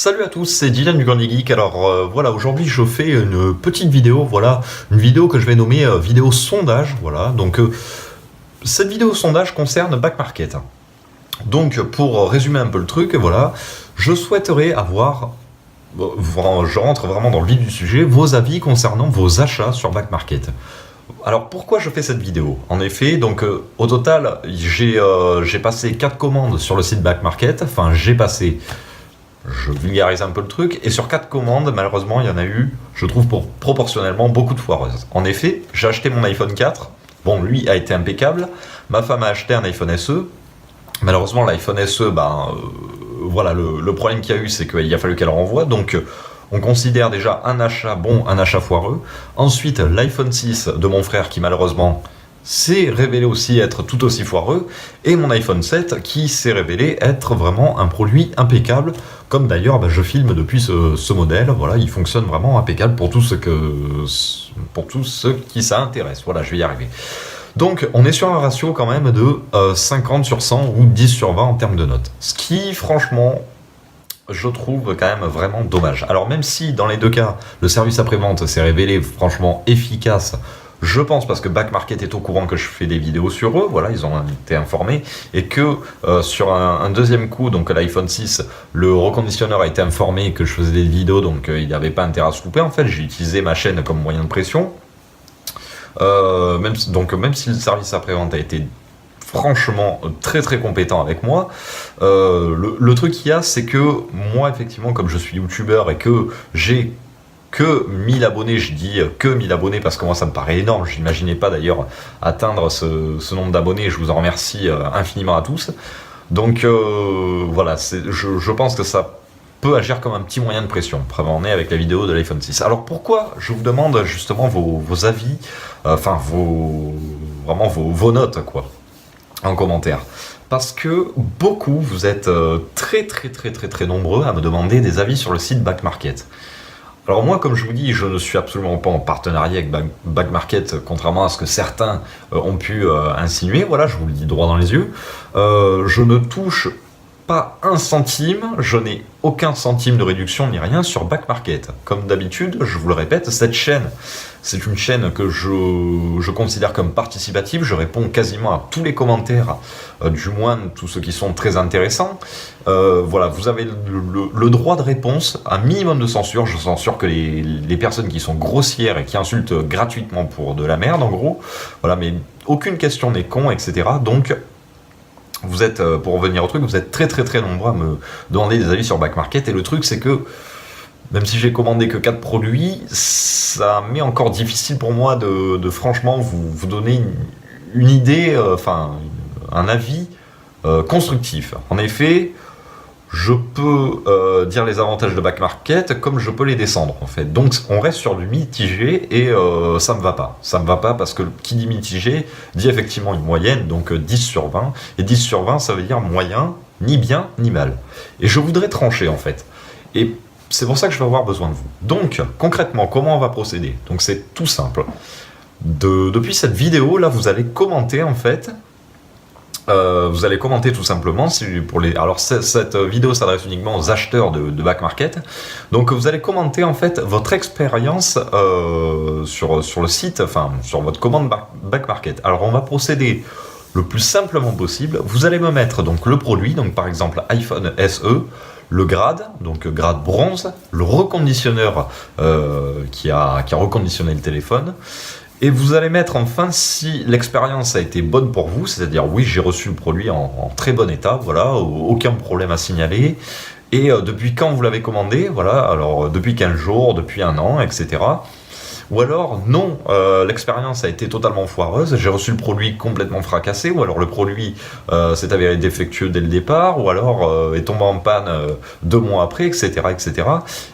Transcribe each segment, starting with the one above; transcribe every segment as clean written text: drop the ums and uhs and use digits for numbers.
Salut à tous, c'est Dylan du Grandi Geek. Alors voilà, aujourd'hui je fais une petite vidéo, voilà, une vidéo que je vais nommer vidéo sondage, voilà. Donc cette vidéo sondage concerne Back Market. Donc pour résumer un peu le truc, voilà, je souhaiterais avoir, je rentre vraiment dans le vif du sujet, vos avis concernant vos achats sur Back Market. Alors pourquoi je fais cette vidéo? En effet, donc au total, j'ai passé 4 commandes sur le site Back Market, enfin j'ai passé. Je vulgarise un peu le truc, et sur 4 commandes, malheureusement, il y en a eu, je trouve, proportionnellement beaucoup de foireuses. En effet, j'ai acheté mon iPhone 4, bon, lui a été impeccable, ma femme a acheté un iPhone SE, malheureusement, l'iPhone SE, voilà, le problème qu'il y a eu, c'est qu'il a fallu qu'elle renvoie, donc on considère déjà un achat bon, un achat foireux. Ensuite, l'iPhone 6 de mon frère, qui malheureusement s'est révélé aussi être tout aussi foireux, et mon iPhone 7 qui s'est révélé être vraiment un produit impeccable, comme d'ailleurs je filme depuis ce modèle, voilà, il fonctionne vraiment impeccable pour tout pour tous ceux qui s'intéressent, voilà, je vais y arriver. Donc on est sur un ratio quand même de 50 sur 100 ou 10 sur 20 en termes de notes, ce qui franchement je trouve quand même vraiment dommage. Alors même si dans les deux cas le service après-vente s'est révélé franchement efficace, je pense parce que Back Market est au courant que je fais des vidéos sur eux, voilà, ils ont été informés, et que sur un deuxième coup, donc l'iPhone 6, le reconditionneur a été informé que je faisais des vidéos, donc il n'y avait pas intérêt à se louper. En fait, j'ai utilisé ma chaîne comme moyen de pression. Même si le service après-vente a été franchement très très compétent avec moi, le truc qu'il y a, c'est que moi, effectivement, comme je suis youtubeur et que j'ai que 1000 abonnés, je dis que 1000 abonnés parce que moi ça me paraît énorme, je n'imaginais pas d'ailleurs atteindre ce nombre d'abonnés, je vous en remercie infiniment à tous. Donc voilà, je pense que ça peut agir comme un petit moyen de pression. Preuve en est avec la vidéo de l'iPhone 6. Alors pourquoi je vous demande justement vos avis, enfin vraiment vos notes quoi, en commentaire? Parce que vous êtes très nombreux à me demander des avis sur le site Back Market. Alors moi, comme je vous dis, je ne suis absolument pas en partenariat avec Back Market, contrairement à ce que certains ont pu insinuer. Voilà, je vous le dis droit dans les yeux. Je ne touche pas un centime, je n'ai aucun centime de réduction ni rien sur Back Market. Comme d'habitude, je vous le répète, cette chaîne, c'est une chaîne que je considère comme participative. Je réponds quasiment à tous les commentaires, du moins tous ceux qui sont très intéressants. Voilà, vous avez le droit de réponse, un minimum de censure. Je censure que les personnes qui sont grossières et qui insultent gratuitement pour de la merde, en gros. Voilà, mais aucune question n'est con, etc. Donc, vous êtes, pour revenir au truc, vous êtes très nombreux à me demander des avis sur Back Market. Et le truc, c'est que même si j'ai commandé que 4 produits, ça m'est encore difficile pour moi de franchement vous donner une idée, un avis constructif. En effet, je peux dire les avantages de Back Market comme je peux les descendre en fait. Donc on reste sur du mitigé et ça me va pas. Ça me va pas parce que qui dit mitigé dit effectivement une moyenne, donc 10 sur 20. Et 10 sur 20 ça veut dire moyen, ni bien ni mal. Et je voudrais trancher en fait. Et c'est pour ça que je vais avoir besoin de vous. Donc concrètement, comment on va procéder? Donc c'est tout simple. Depuis cette vidéo là, vous allez commenter en fait. Vous allez commenter tout simplement alors cette vidéo s'adresse uniquement aux acheteurs de Back Market, donc vous allez commenter en fait votre expérience sur le site, enfin sur votre commande Back Market. Alors on va procéder le plus simplement possible. Vous allez me mettre donc le produit, donc par exemple iPhone SE, le grade, donc grade bronze, le reconditionneur qui a reconditionné le téléphone. Et vous allez mettre enfin si l'expérience a été bonne pour vous, c'est-à-dire oui, j'ai reçu le produit en très bon état, voilà, aucun problème à signaler. Et depuis quand vous l'avez commandé, voilà, alors depuis 15 jours, depuis 1 an, etc. Ou alors non, l'expérience a été totalement foireuse, j'ai reçu le produit complètement fracassé, ou alors le produit s'est avéré défectueux dès le départ, ou alors est tombé en panne 2 mois après, etc. etc.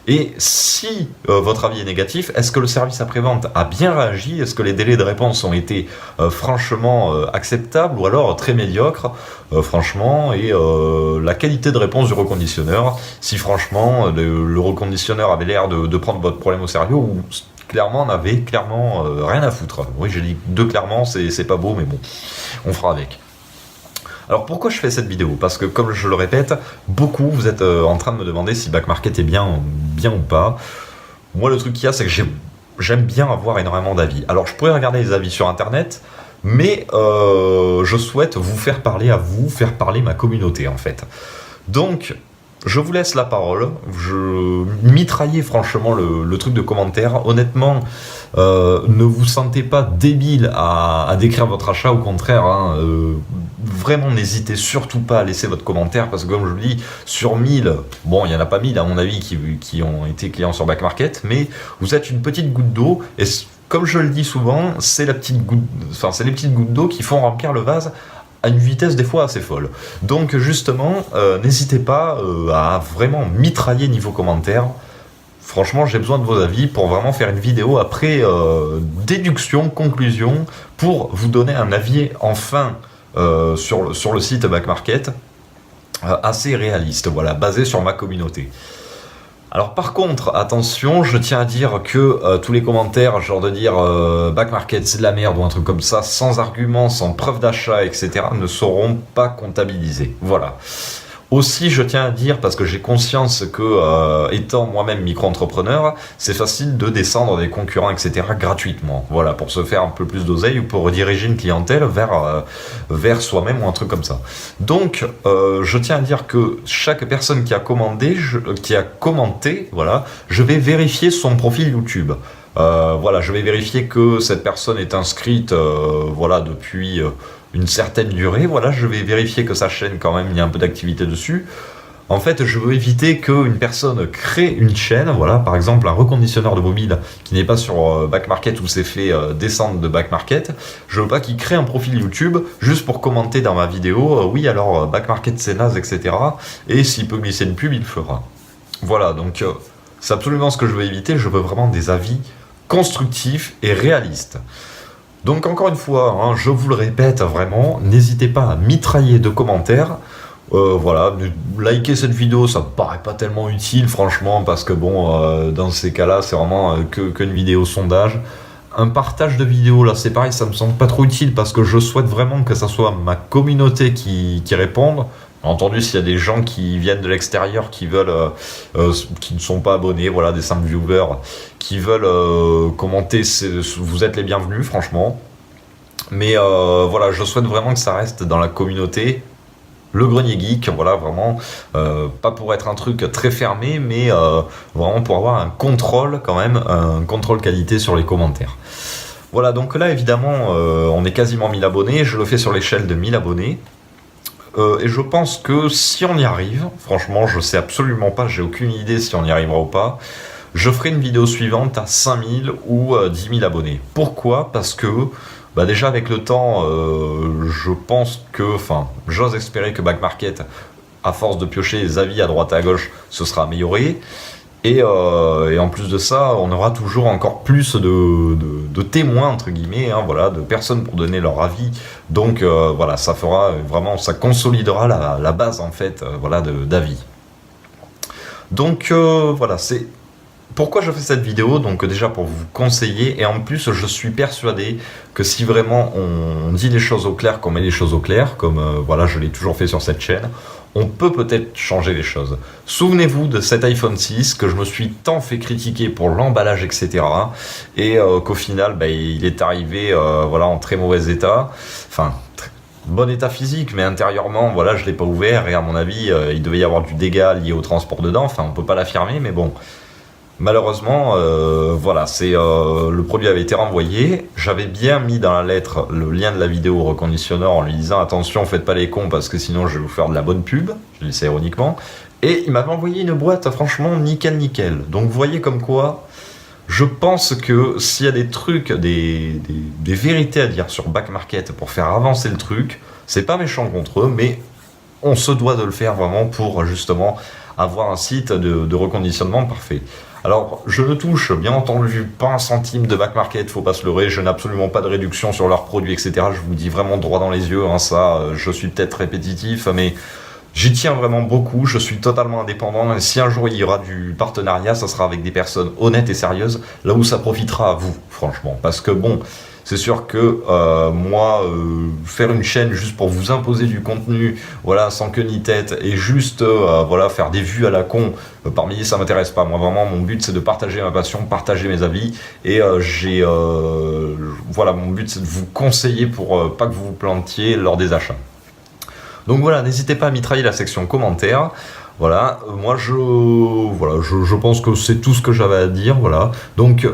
Et si votre avis est négatif, est-ce que le service après-vente a bien réagi? Est-ce que les délais de réponse ont été franchement acceptables, ou alors très médiocres, franchement, et la qualité de réponse du reconditionneur, si franchement le reconditionneur avait l'air de prendre votre problème au sérieux, ou clairement on avait rien à foutre. Oui, j'ai dit 2 clairement, c'est pas beau, mais bon, on fera avec. Alors pourquoi je fais cette vidéo? Parce que comme je le répète, beaucoup vous êtes en train de me demander si Back Market est bien ou pas. Moi le truc qu'il y a, c'est que j'aime bien avoir énormément d'avis. Alors je pourrais regarder les avis sur internet, mais je souhaite vous faire parler à vous, faire parler ma communauté en fait. Donc je vous laisse la parole, je mitraillez franchement le truc de commentaire. Honnêtement, ne vous sentez pas débile à décrire votre achat, au contraire, hein, vraiment n'hésitez surtout pas à laisser votre commentaire, parce que comme je vous dis, sur 1000, bon il n'y en a pas 1000 à mon avis qui ont été clients sur Back Market, mais vous êtes une petite goutte d'eau, et comme je le dis souvent, c'est les petites gouttes d'eau qui font remplir le vase à une vitesse des fois assez folle. Donc justement, n'hésitez pas à vraiment mitrailler niveau commentaire. Franchement, j'ai besoin de vos avis pour vraiment faire une vidéo après déduction, conclusion, pour vous donner un avis enfin sur le site Back Market assez réaliste, voilà, basé sur ma communauté. Alors par contre, attention, je tiens à dire que tous les commentaires, genre de dire Back Market c'est de la merde ou un truc comme ça, sans argument, sans preuve d'achat, etc., ne seront pas comptabilisés. Voilà. Aussi, je tiens à dire, parce que j'ai conscience que, étant moi-même micro-entrepreneur, c'est facile de descendre des concurrents, etc., gratuitement. Voilà, pour se faire un peu plus d'oseille ou pour rediriger une clientèle vers soi-même ou un truc comme ça. Donc, je tiens à dire que chaque personne qui a commenté, voilà, je vais vérifier son profil YouTube. Voilà, je vais vérifier que cette personne est inscrite, voilà, depuis une certaine durée. Voilà, je vais vérifier que sa chaîne, quand même, il y a un peu d'activité dessus. En fait, je veux éviter qu'une personne crée une chaîne, voilà, par exemple un reconditionneur de mobile qui n'est pas sur Back Market ou s'est fait descendre de Back Market. Je veux pas qu'il crée un profil YouTube juste pour commenter dans ma vidéo, oui, alors Back Market c'est naze, etc. Et s'il peut glisser une pub, il le fera. Voilà, donc c'est absolument ce que je veux éviter. Je veux vraiment des avis constructifs et réalistes. Donc encore une fois, hein, je vous le répète vraiment, n'hésitez pas à mitrailler de commentaires. Voilà, likez cette vidéo, ça me paraît pas tellement utile franchement, parce que bon, dans ces cas-là, c'est vraiment qu'une vidéo sondage. Un partage de vidéo, là c'est pareil, ça me semble pas trop utile, parce que je souhaite vraiment que ça soit ma communauté qui réponde. Entendu, s'il y a des gens qui viennent de l'extérieur, qui veulent, qui ne sont pas abonnés, voilà, des simples viewers, qui veulent commenter, vous êtes les bienvenus, franchement. Mais voilà, je souhaite vraiment que ça reste dans la communauté, le grenier geek, voilà, vraiment, pas pour être un truc très fermé, mais vraiment pour avoir un contrôle quand même, un contrôle qualité sur les commentaires. Voilà, donc là, évidemment, on est quasiment 1000 abonnés, je le fais sur l'échelle de 1000 abonnés. Et je pense que si on y arrive, franchement, je sais absolument pas, j'ai aucune idée si on y arrivera ou pas, je ferai une vidéo suivante à 5000 ou 10 000 abonnés. Pourquoi? Parce que, bah déjà avec le temps, je pense que, enfin, j'ose espérer que Back Market, à force de piocher les avis à droite et à gauche, ce sera amélioré. Et en plus de ça, on aura toujours encore plus de témoins, entre guillemets, hein, voilà, de personnes pour donner leur avis. Donc voilà, ça fera vraiment, ça consolidera la base en fait, voilà, d'avis. Donc voilà, c'est pourquoi je fais cette vidéo. Donc déjà pour vous conseiller, et en plus je suis persuadé que si vraiment on dit les choses au clair, qu'on met les choses au clair, comme voilà, je l'ai toujours fait sur cette chaîne, on peut peut-être changer les choses. Souvenez-vous de cet iPhone 6 que je me suis tant fait critiquer pour l'emballage, etc. Et qu'au final, bah, il est arrivé voilà, en très mauvais état. Enfin, bon état physique, mais intérieurement, voilà, je ne l'ai pas ouvert. Et à mon avis, il devait y avoir du dégât lié au transport dedans. Enfin, on ne peut pas l'affirmer, mais bon. Malheureusement, voilà, le produit avait été renvoyé. J'avais bien mis dans la lettre le lien de la vidéo au reconditionneur en lui disant attention, faites pas les cons parce que sinon je vais vous faire de la bonne pub. Je dis ça ironiquement. Et il m'avait envoyé une boîte, franchement, nickel. Donc vous voyez comme quoi, je pense que s'il y a des trucs, des vérités à dire sur Back Market pour faire avancer le truc, c'est pas méchant contre eux, mais on se doit de le faire vraiment pour justement avoir un site de reconditionnement parfait. Alors, je ne touche, bien entendu, pas un centime de Back Market, faut pas se leurrer, je n'ai absolument pas de réduction sur leurs produits, etc. Je vous dis vraiment droit dans les yeux, hein, ça, je suis peut-être répétitif, mais j'y tiens vraiment beaucoup, je suis totalement indépendant, et si un jour il y aura du partenariat, ça sera avec des personnes honnêtes et sérieuses, là où ça profitera à vous, franchement. Parce que bon, C'est sûr que moi, faire une chaîne juste pour vous imposer du contenu, voilà, sans queue ni tête, et juste voilà, faire des vues à la con, parmi ça m'intéresse pas. Moi vraiment, mon but c'est de partager ma passion, partager mes avis, et voilà, mon but c'est de vous conseiller pour pas que vous vous plantiez lors des achats. Donc voilà, n'hésitez pas à mitrailler la section commentaires. Voilà, moi je pense que c'est tout ce que j'avais à dire. Voilà, donc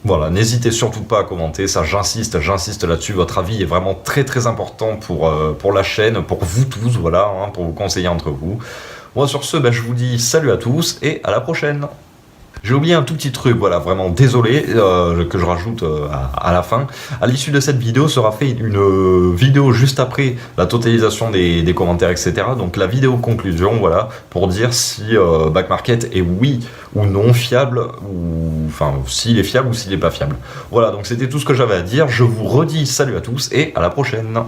voilà, n'hésitez surtout pas à commenter. Ça, j'insiste là-dessus. Votre avis est vraiment très très important pour la chaîne, pour vous tous. Voilà, hein, pour vous conseiller entre vous. Moi sur ce, je vous dis salut à tous et à la prochaine. J'ai oublié un tout petit truc, voilà, vraiment désolé, que je rajoute à la fin. À l'issue de cette vidéo sera fait une vidéo juste après la totalisation des commentaires, etc. Donc la vidéo conclusion, voilà, pour dire si Back Market est oui ou non fiable, ou enfin s'il est fiable ou s'il n'est pas fiable. Voilà, donc c'était tout ce que j'avais à dire. Je vous redis salut à tous et à la prochaine.